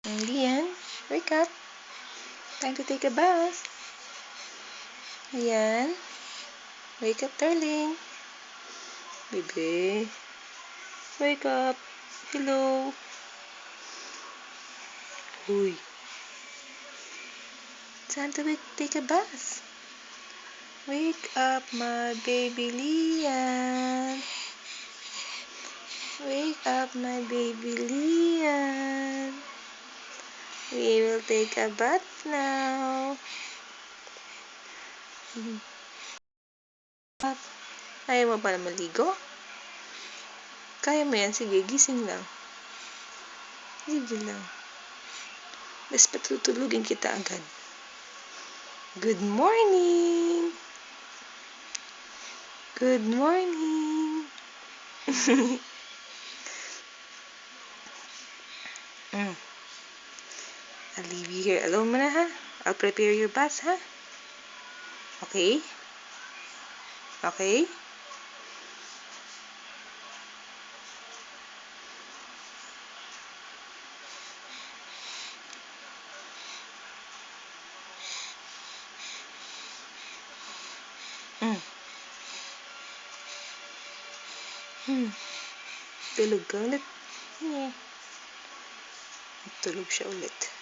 Lian, wake up. Time to take a bath. Lian, wake up, darling. Baby, wake up. Hello. Uy. Time to take a bath. Wake up, my baby Lian. Wake up, my baby Lian. We will take a bath now. Ayaw mo pala maligo? Kaya mo yan? Sige, gising lang. Sige lang. Basta patutulugin kita agad. Good morning! Good morning! I'll leave you here alone muna, ha? I'll prepare your bath, ha? Okay? Okay? Tulog ka ulit. Yeah. Tulog siya ulit.